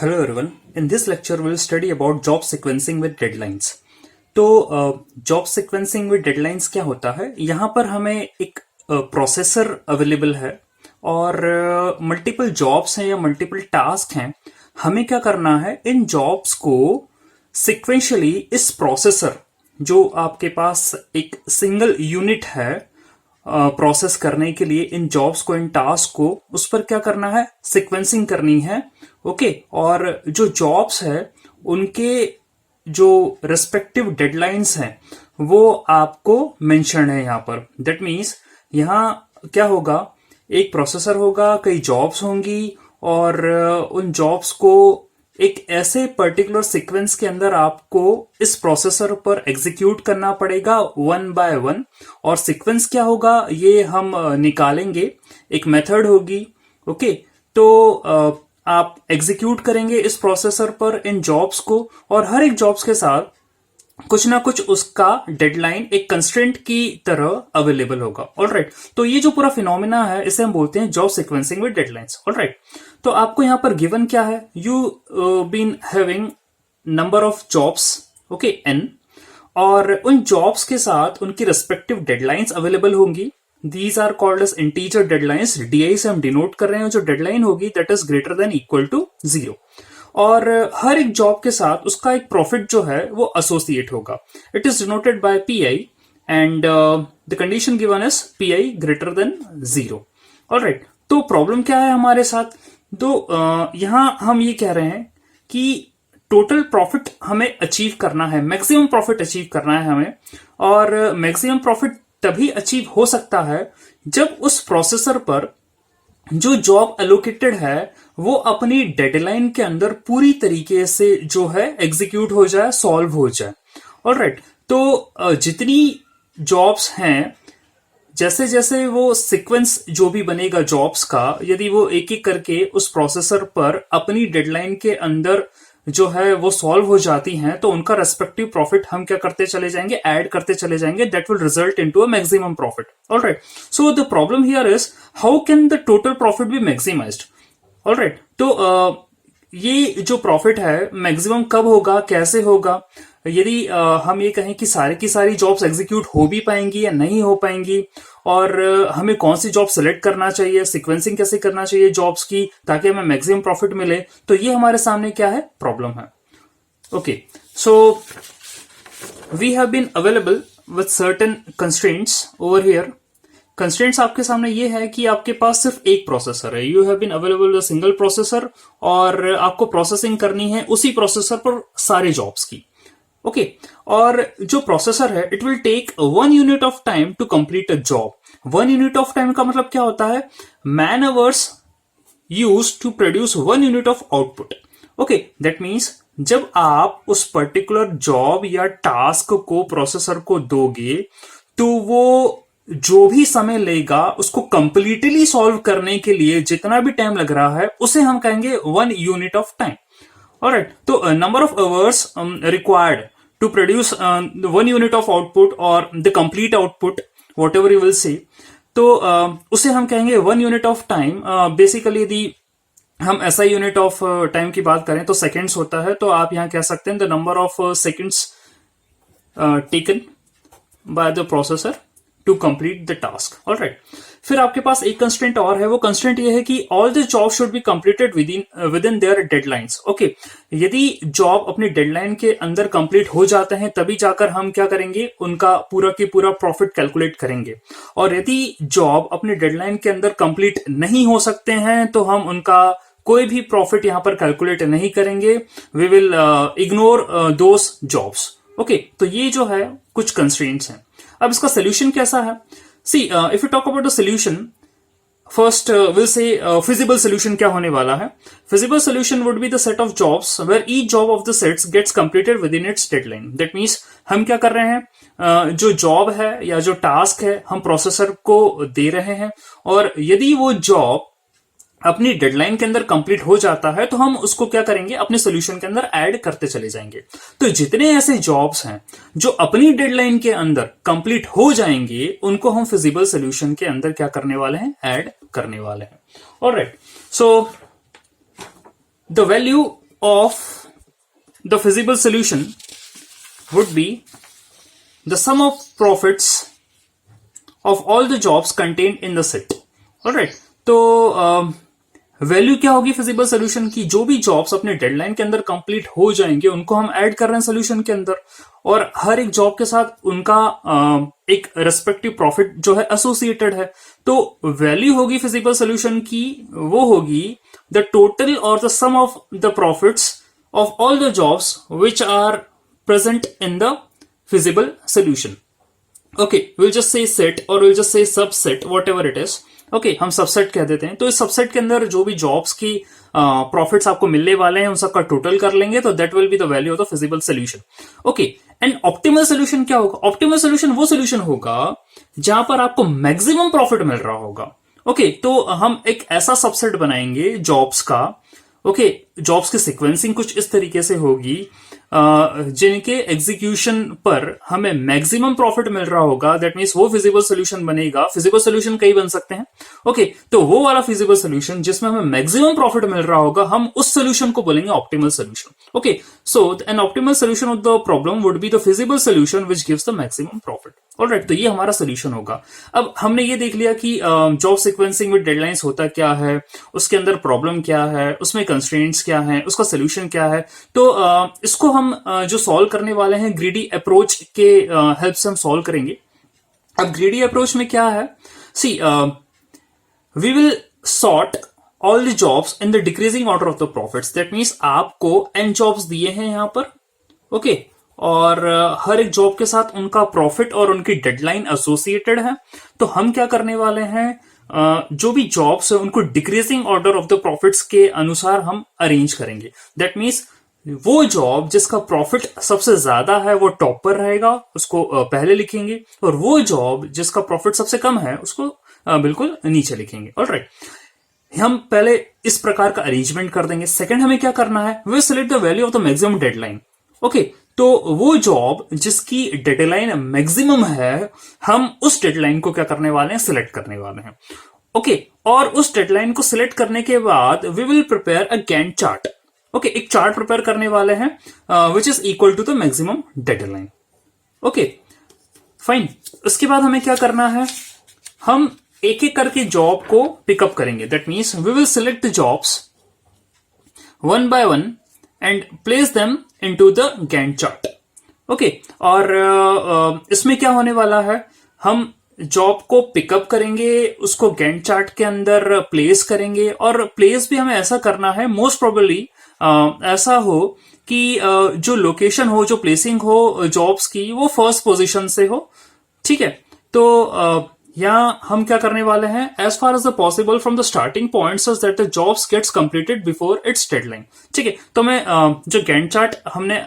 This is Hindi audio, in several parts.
Hello everyone. In this lecture, we'll study about job sequencing with deadlines. तो जॉब सीक्वेंसिंग विद डेडलाइंस क्या होता है? यहाँ पर हमें एक प्रोसेसर अवेलेबल है और मल्टीपल जॉब्स हैं या मल्टीपल टास्क हैं. हमें क्या करना है, इन जॉब्स को सिक्वेंशियली इस प्रोसेसर जो आपके पास एक सिंगल यूनिट है प्रोसेस करने के लिए, इन जॉब्स को, इन टास्क को, उस पर क्या करना है, सिक्वेंसिंग करनी है. ओके और जो जॉब्स है उनके जो रेस्पेक्टिव डेडलाइंस हैं वो आपको मेंशन है यहाँ पर. दैट मीन्स यहाँ क्या होगा, एक प्रोसेसर होगा, कई जॉब्स होंगी और उन जॉब्स को एक ऐसे पर्टिकुलर सीक्वेंस के अंदर आपको इस प्रोसेसर पर एग्जीक्यूट करना पड़ेगा वन बाय वन. और सीक्वेंस क्या होगा ये हम निकालेंगे, एक मेथड होगी. ओके तो आप एग्जीक्यूट करेंगे इस प्रोसेसर पर इन जॉब्स को और हर एक जॉब्स के साथ कुछ ना कुछ उसका डेडलाइन एक कंस्ट्रेंट की तरह अवेलेबल होगा. ऑलराइट, तो ये जो पूरा फिनोमिना है इसे हम बोलते हैं job sequencing with deadlines. Alright, तो आपको यहां पर गिवन क्या है, you been having number of jobs, okay n, और उन जॉब्स के साथ उनकी रेस्पेक्टिव डेडलाइंस अवेलेबल होंगी. These are called as integer deadlines. DI से हम डिनोट कर रहे हैं जो डेडलाइन होगी that is greater than equal to 0. और हर एक जॉब के साथ उसका एक प्रॉफिट जो है वो एसोसिएट होगा. It is denoted by PI and the condition given is PI greater than 0. Alright, तो प्रॉब्लम क्या है हमारे साथ, तो यहां हम ये कह रहे हैं कि टोटल प्रॉफिट हमें अचीव करना है, मैक्सिमम प्रॉफिट अचीव करना है हमें. और मैक्सिमम प्रॉफिट तभी अचीव हो सकता है जब उस प्रोसेसर पर जो जॉब एलोकेटेड है वो अपनी डेडलाइन के अंदर पूरी तरीके से जो है एग्जीक्यूट हो जाए, सॉल्व हो जाए. ऑलराइट, तो जितनी जॉब्स हैं, जैसे जैसे वो सीक्वेंस जो भी बनेगा जॉब्स का, यदि वो एक एक करके उस प्रोसेसर पर अपनी डेडलाइन के अंदर जो है वो सॉल्व हो जाती हैं, तो उनका रेस्पेक्टिव प्रॉफिट हम क्या करते चले जाएंगे, ऐड करते चले जाएंगे. That will result into a maximum profit. Alright, so the problem here is how can the total profit be maximized. Alright, तो ये जो प्रॉफिट है मैक्सिमम कब होगा, कैसे होगा, यदि हम ये कहें कि सारी की सारी जॉब्स एग्जीक्यूट हो भी पाएंगी या नहीं हो पाएंगी, और हमें कौन सी जॉब सेलेक्ट करना चाहिए, सीक्वेंसिंग कैसे करना चाहिए जॉब्स की ताकि हमें मैक्सिमम प्रॉफिट मिले, तो ये हमारे सामने क्या है, प्रॉब्लम है. Okay, so we have been available with certain constraints over here. Constraints आपके सामने ये है कि आपके पास सिर्फ एक प्रोसेसर है, you have been available with single processor, और आपको प्रोसेसिंग करनी है उसी प्रोसेसर पर सारे जॉब्स की. ओके और जो प्रोसेसर है it will take 1 unit of time to complete a job. 1 unit of time का मतलब क्या होता है, man hours used to produce 1 unit of output. Okay, that means जब आप उस पर्टिकुलर जॉब या टास्क को प्रोसेसर को दोगे तो वो जो भी समय लेगा उसको कंप्लीटली सॉल्व करने के लिए जितना भी टाइम लग रहा है उसे हम कहेंगे 1 यूनिट ऑफ टाइम. ऑलराइट, तो number of hours required to produce 1 unit of output or the complete output, whatever you will say, तो उसे हम कहेंगे 1 unit of time. बेसिकली यदि हम SI यूनिट ऑफ टाइम की बात करें तो सेकेंड्स होता है, तो आप यहां कह सकते हैं the number of seconds taken by the processor to complete the task. Alright, फिर आपके पास एक कंस्ट्रेंट और है, वो कंस्ट्रेंट ये है कि all the job should be completed with in their deadlines. Okay, यदि जॉब अपनी डेडलाइन के अंदर कंप्लीट हो जाते हैं तभी जाकर हम क्या करेंगे, उनका पूरा की पूरा प्रॉफिट कैलकुलेट करेंगे. और यदि जॉब अपनी डेडलाइन के अंदर कंप्लीट नहीं हो सकते हैं तो हम उनका कोई भी प्रॉफिट यहां पर कैलकुलेट नहीं करेंगे. We will ignore those jobs. Okay, तो ये जो है कुछ कंस्ट्रेंट्स हैं. अब इसका सोल्यूशन कैसा है, see if you talk about the solution, first will say feasible solution क्या होने वाला है. Feasible solution would be the set of jobs where each job of the sets gets completed within its deadline. That means हम क्या कर रहे हैं, जो जॉब है या जो टास्क है हम प्रोसेसर को दे रहे हैं, और यदि वो जॉब अपनी डेडलाइन के अंदर कंप्लीट हो जाता है तो हम उसको क्या करेंगे, अपने सोल्यूशन के अंदर ऐड करते चले जाएंगे. तो जितने ऐसे जॉब्स हैं जो अपनी डेडलाइन के अंदर कंप्लीट हो जाएंगे उनको हम फिजिबल सोल्यूशन के अंदर क्या करने वाले हैं, ऐड करने वाले हैं. Alright, so the value of the feasible solution would be the sum of profits of all the jobs contained in the set. Alright, तो वैल्यू क्या होगी फिजिबल सोल्यूशन की? जो भी जॉब्स अपने डेडलाइन के अंदर कंप्लीट हो जाएंगे उनको हम ऐड कर रहे हैं सोल्यूशन के अंदर, और हर एक जॉब के साथ उनका एक रेस्पेक्टिव प्रॉफिट जो है एसोसिएटेड है। तो वैल्यू होगी फिजिबल सोल्यूशन की, वो होगी the total or the sum of the profits of all the jobs which are present in the feasible solution. Okay, will just say set or will just say subset, whatever it is. Okay, हम सबसेट कह देते हैं। तो इस सबसेट के अंदर जो भी जॉब्स की प्रॉफिट्स आपको मिलने वाले हैं उन सबका टोटल कर लेंगे, तो that will be the value of the feasible solution. Okay, and optimal solution क्या होगा? ऑप्टिमल सोल्यूशन वो सोल्यूशन होगा जहां पर आपको मैक्सिमम प्रॉफिट मिल रहा होगा। ओके, तो हम एक ऐसा सबसेट बनाएंगे जॉब्स का। ओके, जॉब्स की सिक्वेंसिंग कुछ इस तरीके से होगी जिनके एग्जीक्यूशन पर हमें मैक्सिमम प्रॉफिट मिल रहा होगा। दैट मींस वो फिजिबल सोल्यूशन बनेगा। फिजिबल सोल्यूशन कई बन सकते हैं। ओके, तो वो वाला फिजिबल सोल्यूशन जिसमें हमें मैक्सिमम प्रॉफिट मिल रहा होगा, हम उस सोल्यूशन को बोलेंगे optimal solution. Okay, so an optimal solution of the problem would be the feasible solution which gives the maximum profit. Alright, तो ये हमारा सोल्यूशन होगा। अब हमने ये देख लिया कि जॉब सीक्वेंसिंग विद डेडलाइंस होता क्या है, उसके अंदर प्रॉब्लम क्या है, उसमें कंस्ट्रेंट्स क्या है, उसका सोल्यूशन क्या है। तो इसको हम जो सॉल्व करने वाले हैं ग्रीडी अप्रोच के हेल्प से हम सॉल्व करेंगे। अब ग्रीडी अप्रोच में क्या है? See, we will sort all the jobs in the decreasing order of the profits. That means आपको n जॉब्स दिए हैं यहां पर। ओके, और हर एक जॉब के साथ उनका प्रॉफिट और उनकी डेडलाइन एसोसिएटेड है। तो हम क्या करने वाले हैं, जो भी जॉब्स है उनको decreasing order of the profits के अनुसार हम अरेंज करेंगे। दैट मीन्स वो जॉब जिसका प्रॉफिट सबसे ज्यादा है वो टॉप पर रहेगा, उसको पहले लिखेंगे, और वो जॉब जिसका प्रॉफिट सबसे कम है उसको बिल्कुल नीचे लिखेंगे। ऑलराइट, हम पहले इस प्रकार का अरेंजमेंट कर देंगे। सेकंड हमें क्या करना है, we select the value of the maximum deadline. Okay, तो वो जॉब जिसकी डेडलाइन मैक्सिमम है, हम उस डेडलाइन को क्या करने वाले हैं, सिलेक्ट करने वाले हैं। ओके, और उस डेडलाइन को सिलेक्ट करने के बाद we will prepare a Gantt chart. Okay, एक चार्ट प्रिपेयर करने वाले हैं which is equal to the maximum deadline. Okay, fine. उसके बाद हमें क्या करना है, हम एक एक करके जॉब को पिकअप करेंगे। That means we will select the jobs one by one and place them into the Gantt chart. Okay, और इसमें क्या होने वाला है, हम जॉब को पिकअप करेंगे, उसको गैंट चार्ट के अंदर प्लेस करेंगे, और प्लेस भी हमें ऐसा करना है मोस्ट प्रोबेबली ऐसा हो कि जो लोकेशन हो, जो प्लेसिंग हो जॉब्स की, वो फर्स्ट पोजीशन से हो। ठीक है, तो यहां हम क्या करने वाले हैं, as far as the possible from the starting point such that the jobs gets completed before its deadline. ठीक है, तो मैं जो गैंट चार्ट हमने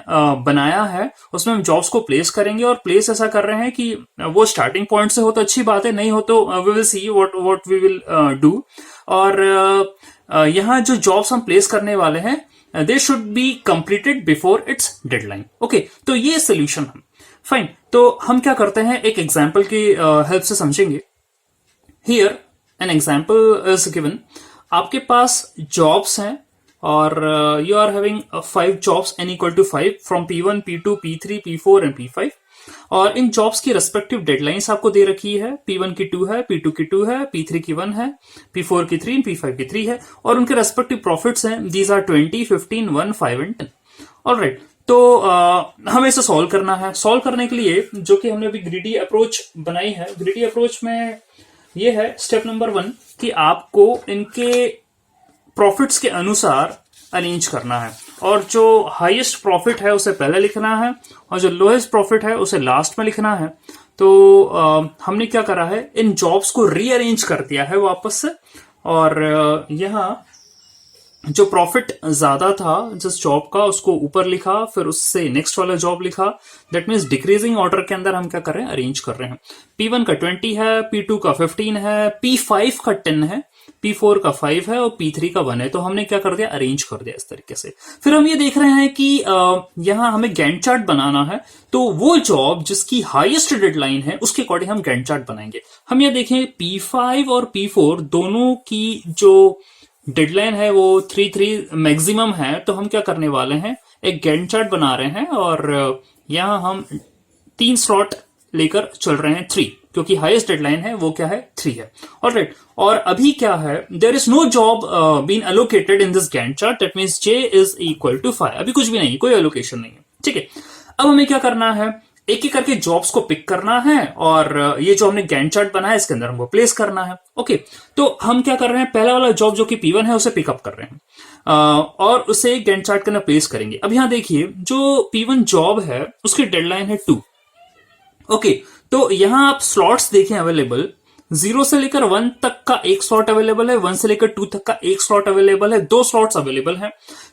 बनाया है उसमें हम जॉब्स को प्लेस करेंगे, और प्लेस ऐसा कर रहे हैं कि वो स्टार्टिंग पॉइंट से हो तो अच्छी बात है, नहीं हो तो we will see what we will do. और यहां जो जॉब्स हम प्लेस करने वाले हैं they should be completed before its deadline. Okay, तो ये सोल्यूशन हम फाइन। तो हम क्या करते हैं, एक एग्जाम्पल की हेल्प से समझेंगे। Here an example is given. आपके पास जॉब्स हैं और you are having 5 jobs n equal to 5 from P1, P2, P3, P4 and P5। और इन जॉब्स की रेस्पेक्टिव डेडलाइंस आपको दे रखी है। P1 की 2 है, P2 की 2 है, P3 की 1 है, P4 की 3, P5 की 3 है, और उनके रेस्पेक्टिव प्रॉफिट्स हैं। These are 20, 15, 1, 5 and 10। ऑलराइट, तो हमें इसे सॉल्व करना है। सॉल्व करने के लिए जो कि हमने अभी ग्रीडी अप्रोच बनाई है, ग्रीडी अप्रोच में ये है स्टेप नंबर 1 कि आपको इनके प्रॉफिट्स के अनुसार अरेंज करना है, और जो हाईएस्ट प्रॉफिट है उसे पहले लिखना है, और जो लोएस्ट प्रॉफिट है उसे लास्ट में लिखना है। तो हमने क्या करा है, इन जॉब्स को रीअरेंज कर दिया है वापस से, और यहां जो प्रॉफिट ज्यादा था जिस जॉब का उसको ऊपर लिखा, फिर उससे नेक्स्ट वाला जॉब लिखा। दैट मीन्स डिक्रीजिंग ऑर्डर के अंदर हम क्या कर रहे हैं, अरेंज कर रहे हैं। P1 का 20 है, P2 का 15 है, P5 का 10 है, P4 का 5 है, और P3 का 1 है। तो हमने क्या कर दिया, अरेंज कर दिया इस तरीके से। फिर हम ये देख रहे हैं कि यहां हमें गैंट चार्ट बनाना है, तो वो जॉब जिसकी हाईएस्ट डेडलाइन है उसके अकॉर्डिंग हम गैंट चार्ट बनाएंगे। हम ये देखें P5 और P4 दोनों की जो डेडलाइन है वो 3 मैक्सिमम है, तो हम क्या करने वाले हैं, एक गैंट चार्ट बना रहे हैं और यहां हम 3 स्लॉट लेकर चल रहे हैं 3, क्योंकि हाईएस्ट डेडलाइन है वो क्या है 3 है। ऑलराइट, और अभी क्या है, there is no job been allocated in this Gantt chart, that means j is equal to 5। अभी कुछ भी नहीं, कोई एलोकेशन नहीं है, ठीक है। अब हमें क्या करना है, एक एक करके जॉब्स को पिक करना है और ये जो हमने गैंट चार्ट बनाया इसके अंदर हमको प्लेस करना है। ओके, तो हम क्या कर रहे हैं, पहला वाला जॉब जो कि P1 है उसे पिकअप कर रहे हैं और उसे गैंट चार्ट के अंदर प्लेस करेंगे। अब यहां देखिए, जो P1 जॉब है उसकी डेडलाइन है 2। ओके, तो यहां आप स्लॉट्स देखें अवेलेबल, 0 से लेकर 1 तक का एक स्लॉट अवेलेबल है, 1 से लेकर 2 तक का एक स्लॉट अवेलेबल है, 2 स्लॉट्स अवेलेबल हैं।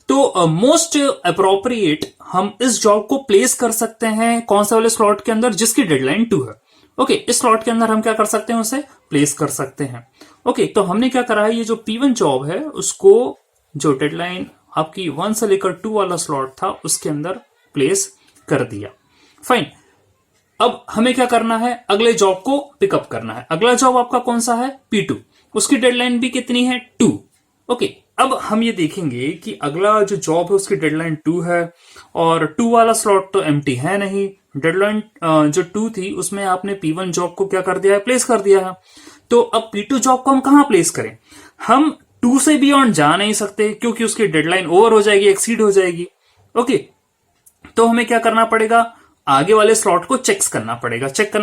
तो मोस्ट अप्रोप्रिएट हम इस जॉब को प्लेस कर सकते हैं कौन सा वाले स्लॉट के अंदर, जिसकी डेडलाइन 2 है। ओके, इस स्लॉट के अंदर हम क्या कर सकते हैं, उसे प्लेस कर सकते हैं। ओके, तो हमने क्या करा है, ये जो P1 जॉब है उसको जो डेडलाइन आपकी 1 से लेकर 2 वाला स्लॉट था उसके अंदर प्लेस कर दिया। फाइन, अब हमें क्या करना है, अगले जॉब को पिकअप करना है। अगला जॉब आपका कौन सा है, P2, उसकी डेडलाइन भी कितनी है 2। ओके, अब हम ये देखेंगे कि अगला जो जॉब है उसकी डेडलाइन 2 है और 2 वाला स्लॉट तो एम्प्टी है नहीं। डेडलाइन जो 2 थी उसमें आपने P1 जॉब को क्या कर दिया है, प्लेस कर दिया है। तो अब P2 जॉब को हम कहां प्लेस करें, हम 2 से बियॉन्ड जा नहीं सकते क्योंकि उसकी डेडलाइन ओवर हो जाएगी, एक्सीड हो जाएगी। ओके, तो हमें क्या करना पड़ेगा, आगे वाले स्लॉट को चेक करना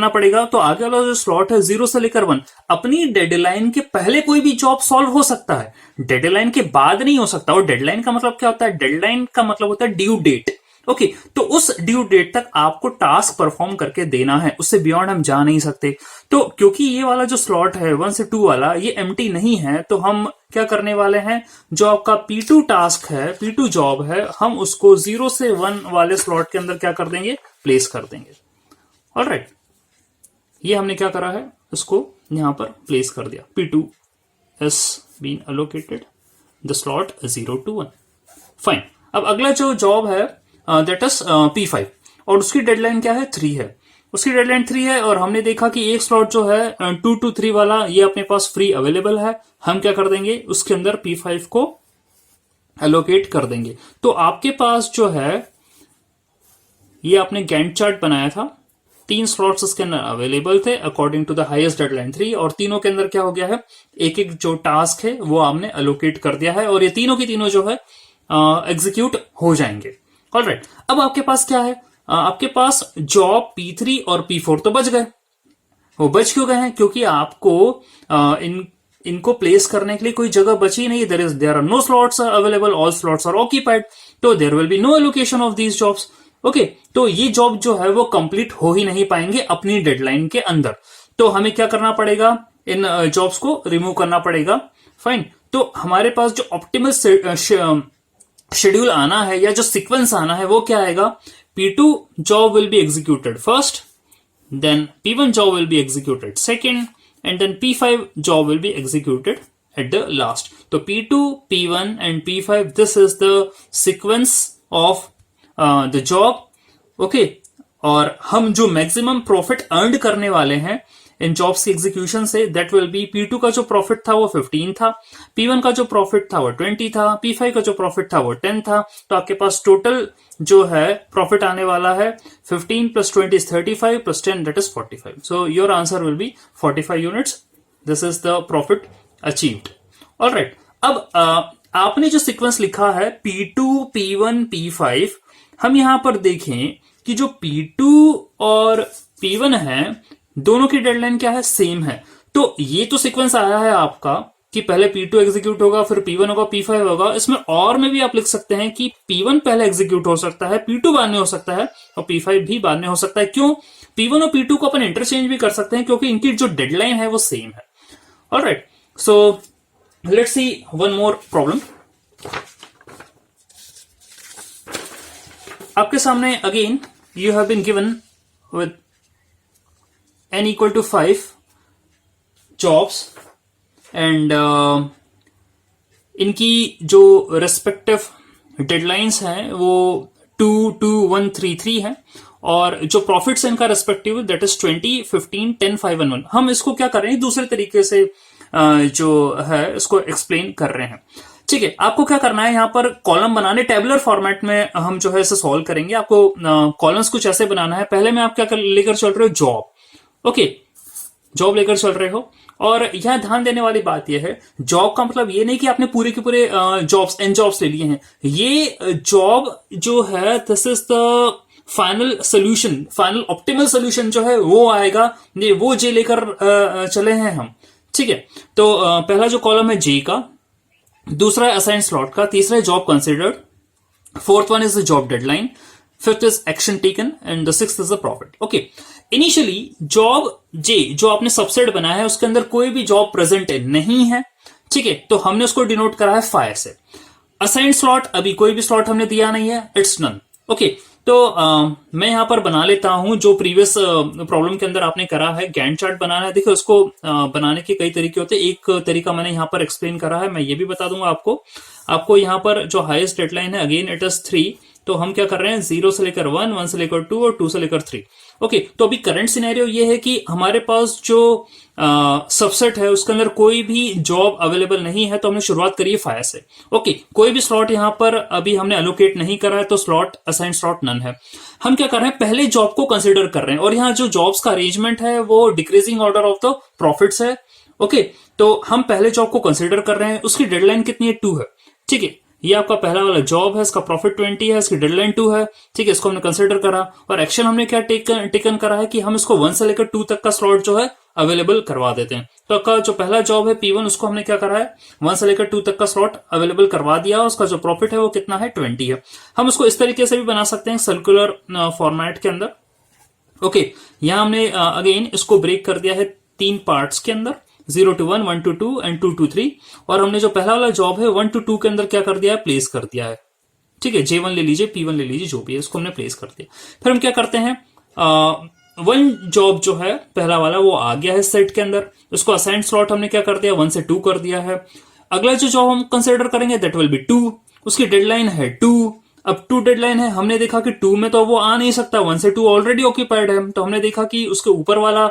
पड़ेगा। तो आगे वाला जो स्लॉट है 0 से लेकर 1, अपनी डेडलाइन के पहले कोई भी जॉब सॉल्व हो सकता है, डेडलाइन के बाद नहीं हो सकता। और डेडलाइन का मतलब क्या होता है, डेडलाइन का मतलब होता है ड्यू डेट। ओके, तो उस ड्यू डेट तक आपको टास्क परफॉर्म करके देना है, उससे बियॉन्ड हम जा नहीं सकते। तो क्योंकि ये वाला जो स्लॉट है 1 से 2 वाला, ये एम्प्टी नहीं है, तो हम क्या करने वाले हैं, जो आपका P2 टास्क है, P2 जॉब है, हम उसको 0 से 1 वाले स्लॉट के अंदर क्या कर देंगे, प्लेस कर देंगे। ऑलराइट, ये हमने क्या करा है, इसको यहां पर प्लेस कर दिया। P2 has been allocated the slot 0 to 1। Fine, अब अगला जो जॉब है दैट इज P5 और उसकी डेडलाइन क्या है, 3 है। उसकी डेडलाइन 3 है और हमने देखा कि एक स्लॉट जो है 2 to 3 वाला ये अपने पास फ्री अवेलेबल है। हम क्या कर देंगे, उसके अंदर P5 को एलोकेट कर देंगे। तो आपके पास जो है, ये आपने गैंट चार्ट बनाया था, 3 स्लॉट्स इसके अंदर अवेलेबल थे according to the highest deadline 3, और तीनों के अंदर क्या हो गया है, एक एक जो टास्क है वो आपने एलोकेट कर दिया है और ये तीनों की तीनों जो है एग्जीक्यूट हो जाएंगे। ऑलराइट, अब आपके पास क्या है, आपके पास जॉब P3 और P4 तो बच गए। वो बच क्यों गए हैं, क्योंकि आपको इनको प्लेस करने के लिए कोई जगह बची नहीं। There are no slots available, all slots are occupied, तो there will be no allocation of these jobs. Okay, तो ये जॉब जो है वो कंप्लीट हो ही नहीं पाएंगे अपनी डेडलाइन के अंदर। तो हमें क्या करना पड़ेगा, इन जॉब्स को रिमूव करना पड़ेगा। फाइन, तो हमारे पास जो ऑप्टिमल शेड्यूल आना है या जो सीक्वेंस आना है वो क्या आएगा, P2 job will be executed first, then P1 job will be executed second, and then P5 job will be executed at the last. तो P2, P1 and P5, this is the sequence of the job. Okay, और हम जो मैक्सिमम प्रॉफिट अर्न करने वाले हैं इन जॉब्स की एग्जीक्यूशन से, दैट विल बी, P2 का जो प्रॉफिट था वो 15 था, P1 का जो प्रॉफिट था वो 20 था, P5 का जो प्रॉफिट था वो 10 था। तो आपके पास टोटल जो है प्रॉफिट आने वाला है 15 + 20 is 35 + 10 that is 45। So your answer will be 45 units. This is the profit achieved. Alright, अब आपने जो सीक्वेंस लिखा है P2, P1, P5, हम यहां पर देखें कि जो P2 और P1 है दोनों की डेडलाइन क्या है, सेम है। तो ये तो सीक्वेंस आया है आपका कि पहले P2 एग्जीक्यूट होगा, फिर P1 होगा, P5 होगा। इसमें और में भी आप लिख सकते हैं कि P1 पहले एग्जीक्यूट हो सकता है, P2 बाद में हो सकता है और P5 भी बाद में हो सकता है। क्यों, P1 और P2 को अपन इंटरचेंज भी कर सकते हैं क्योंकि इनकी जो डेडलाइन है वो सेम है। Alright, so let's see one more problem. आपके सामने again you have been given with n equal to 5 jobs and इनकी जो रेस्पेक्टिव डेडलाइंस हैं वो 2, 2, 1, 3, 3 है और जो प्रॉफिट्स इनका रेस्पेक्टिव दैट इज 20, 15, 10, 5 and 1। हम इसको क्या कर रहे हैं, दूसरे तरीके से जो है इसको एक्सप्लेन कर रहे हैं। ठीक है, आपको क्या करना है, यहाँ पर कॉलम बनाने, टेबुलर फॉर्मेट में हम जो है इसे सॉल्व करेंगे। आपको कॉलम्स कुछ ऐसे बनाना है। पहले में आप क्या लेकर चल रहे हो, जॉब। ओके, जॉब लेकर चल रहे हो। और यहां ध्यान देने वाली बात यह है, जॉब का मतलब ये नहीं कि आपने पूरे के पूरे जॉब्स एन जॉब्स ले लिए हैं। ये जॉब जो है this is the final solution, final optimal solution जो है वो आएगा, ये वो जे लेकर चले हैं हम। ठीक है, तो पहला जो कॉलम है जे का, दूसरा है असाइन स्लॉट का, तीसरा है job considered, fourth one is the job deadline, fifth is action taken and the sixth is the profit. Okay, initially job J जो आपने सबसेट बनाया है उसके अंदर कोई भी जॉब प्रेजेंट नहीं है। ठीक है, तो हमने उसको डिनोट करा है फायर से। असाइन स्लॉट, अभी कोई भी स्लॉट हमने दिया नहीं है, इट्स नन। ओके, तो मैं यहां पर बना लेता हूं जो प्रीवियस प्रॉब्लम के अंदर आपने करा है, गैंट चार्ट बनाना है। देखिए, उसको बनाने के कई तरीके होते हैं। एक तरीका मैंने यहां पर एक्सप्लेन करा है, मैं ये भी बता दूंगा आपको यहां पर जो हाईएस्ट डेडलाइन है, अगेन इट इज 3। तो हम क्या कर रहे हैं, 0 से लेकर 1, 1 से लेकर 2 और 2 से लेकर 3। ओके, तो अभी करंट सिनेरियो ये है कि हमारे पास जो सबसेट है उसके अंदर कोई भी जॉब अवेलेबल नहीं है, तो हमने शुरुआत करी है फायर से। ओके, कोई भी स्लॉट यहां पर अभी हमने एलोकेट नहीं करा है, तो स्लॉट असाइन स्लॉट नन है। हम क्या कर रहे हैं, पहले जॉब को कंसिडर कर रहे हैं, और यहाँ जो जॉब्स का अरेंजमेंट है वो decreasing order of the profits है। ओके, तो हम पहले जॉब को कंसिडर कर रहे हैं, उसकी डेडलाइन कितनी है, 2 है। ठीक है, ये आपका पहला वाला जॉब है, इसका प्रॉफिट 20 है, इसकी डेडलाइन 2 है। ठीक है, इसको हमने कंसिडर करा, और एक्शन हमने क्या टेकन करा है कि हम इसको 1 से लेकर 2 तक का स्लॉट जो है अवेलेबल करवा देते हैं। तो आपका जो पहला जॉब है P1, उसको हमने क्या करा है, 1 से लेकर 2 तक का स्लॉट अवेलेबल करवा दिया। उसका जो प्रॉफिट है वो कितना है, 20 है। हम उसको इस तरीके से भी बना सकते हैं सर्कुलर फॉर्मेट के अंदर। ओके, यहां हमने अगेन इसको ब्रेक कर दिया है 3 पार्ट्स के अंदर, 0 to 1, 1 to 2 एंड 2 to 3। और हमने जो पहला वाला जॉब है 1 to 2 के अंदर क्या कर दिया है, प्लेस कर दिया है। ठीक है, J1 ले लीजिए, P1 ले लीजिए, जो भी है इसको हमने प्लेस कर दिया। फिर हम क्या करते हैं, 1 जॉब जो है पहला वाला वो आ गया है सेट के अंदर, उसको असाइंड स्लॉट हमने क्या कर दिया, 1 से 2 कर दिया है। अगला जो जॉब हम कंसिडर करेंगे दैट विल बी 2, उसकी डेडलाइन है 2। अब 2 डेडलाइन है, हमने देखा कि 2 में तो वो आ नहीं सकता, 1 से 2 ऑलरेडी ऑक्यूपाइड है, तो हमने देखा कि उसके ऊपर वाला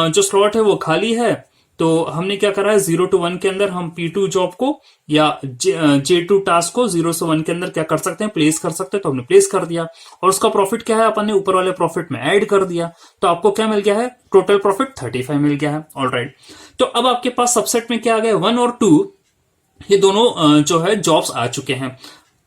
जो स्लॉट है वो खाली है। तो हमने क्या करा है, 0 to 1 के अंदर हम P2 जॉब को या J2 टास्क को 0 से 1 के अंदर क्या कर सकते हैं, प्लेस कर सकते हैं। तो हमने प्लेस कर दिया, और उसका प्रॉफिट क्या है, अपन ने ऊपर वाले प्रॉफिट में ऐड कर दिया। तो आपको क्या मिल गया है, टोटल प्रॉफिट 35 मिल गया है। ऑलराइट, तो अब आपके पास सबसेट में क्या आ गया, 1 और 2, ये दोनों जो है जॉब्स आ चुके हैं।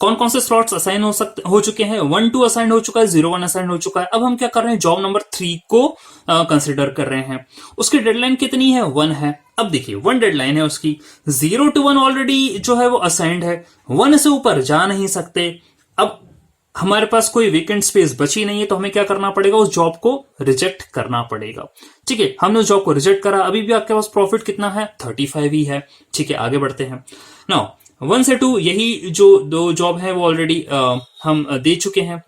कौन कौन से स्लॉट्स असाइन हो चुके हैं, 1 2 असाइन हो चुका है, 0 1 असाइन हो चुका है। अब हम क्या कर रहे हैं, जॉब नंबर 3 को कंसिडर कर रहे हैं। उसकी डेडलाइन कितनी है, 1 है। अब देखिए 1 डेडलाइन है उसकी, 0 to 1 ऑलरेडी जो है वो असाइंड है, 1 से ऊपर जा नहीं सकते। अब हमारे पास कोई वेकेंट स्पेस बची नहीं है, तो हमें क्या करना पड़ेगा, उस जॉब को रिजेक्ट करना पड़ेगा। ठीक है, हमने उस जॉब को रिजेक्ट करा। अभी भी आपके पास प्रॉफिट कितना है, 35 ही है। ठीक है, आगे बढ़ते हैं। नाउ 1 से 2 यही जो 2 जॉब है वो ऑलरेडी हम दे चुके हैं।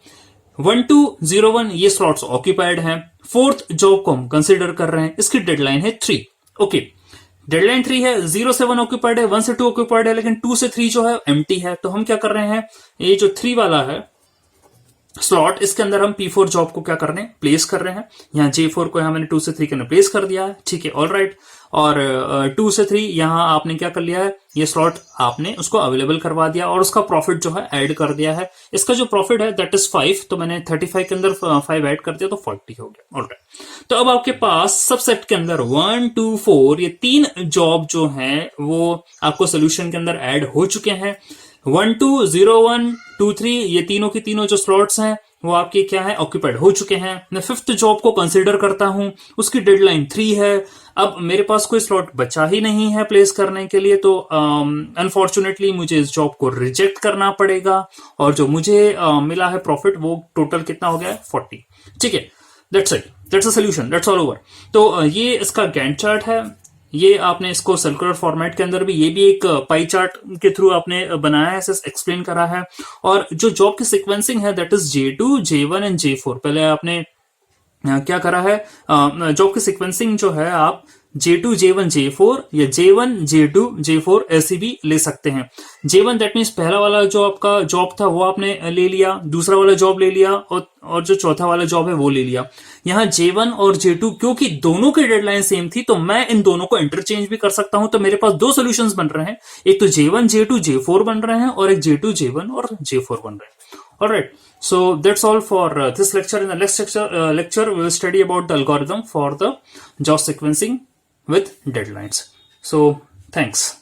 1 to 0 1 ये स्लॉट्स ऑक्यूपाइड हैं। फोर्थ जॉब को हम कंसिडर कर रहे हैं, इसकी डेडलाइन है 3। ओके, डेडलाइन 3 है, 0 से 1 ऑक्यूपाइड है, 1 से 2 ऑक्यूपाइड है, लेकिन 2 से 3 जो है एम्प्टी है। तो हम क्या कर रहे हैं, ये जो 3 वाला है स्लॉट, इसके अंदर हम P4 जॉब को क्या कर रहे हैं, प्लेस कर रहे हैं। यहाँ J4 को यहाँ मैंने 2 से 3 के अंदर प्लेस कर दिया है। ठीक है, ऑल राइट। और 2 से 3 यहाँ आपने क्या कर लिया है, ये स्लॉट आपने उसको अवेलेबल करवा दिया, और उसका प्रॉफिट जो है ऐड कर दिया है। इसका जो प्रॉफिट है दैट इज 5, तो मैंने 35 के अंदर 5 ऐड कर दिया, तो 40 हो गया। ऑल राइट, तो अब आपके पास सबसेट के अंदर 1 2 4 ये 3 जॉब जो है वो आपको सोल्यूशन के अंदर ऐड हो चुके हैं। 1 2 0 1 2 3 ये तीनों की तीनों जो स्लॉट्स हैं वो आपके क्या है, ऑक्यूपाइड हो चुके हैं। मैं 5th जॉब को कंसिडर करता हूं, उसकी डेडलाइन 3 है। अब मेरे पास कोई स्लॉट बचा ही नहीं है प्लेस करने के लिए, तो अनफॉर्चुनेटली मुझे इस जॉब को रिजेक्ट करना पड़ेगा, और जो मुझे मिला है प्रॉफिट वो टोटल कितना हो गया है, 40। ठीक है, that's it, that's a solution, that's all over. तो ये इसका गैंट चार्ट है। ये आपने इसको सर्कुलर फॉर्मेट के अंदर भी, ये भी एक पाई चार्ट के थ्रू आपने बनाया है, एक्सप्लेन करा है। और जो जॉब की सीक्वेंसिंग है that is J2 J1 and J4। पहले आपने क्या करा है, जॉब की सीक्वेंसिंग जो है आप J2 J1 J4 या J1 J2 J4 ऐसे भी ले सकते हैं। J1 दैट मीन्स पहला वाला जो आपका जॉब था वो आपने ले लिया, दूसरा वाला जॉब ले लिया और जो चौथा वाला जॉब है वो ले लिया। यहाँ J1 और J2 क्योंकि दोनों की डेडलाइन सेम थी तो मैं इन दोनों को इंटरचेंज भी कर सकता हूं। तो मेरे पास दो सोल्यूशंस बन रहे हैं, एक तो J1 J2 J4 बन रहे हैं और एक J2 J1 और J4 बन रहे हैं। Alright, so that's all for this lecture. In the next lecture we will study about the algorithm for the job sequencing with deadlines. So thanks.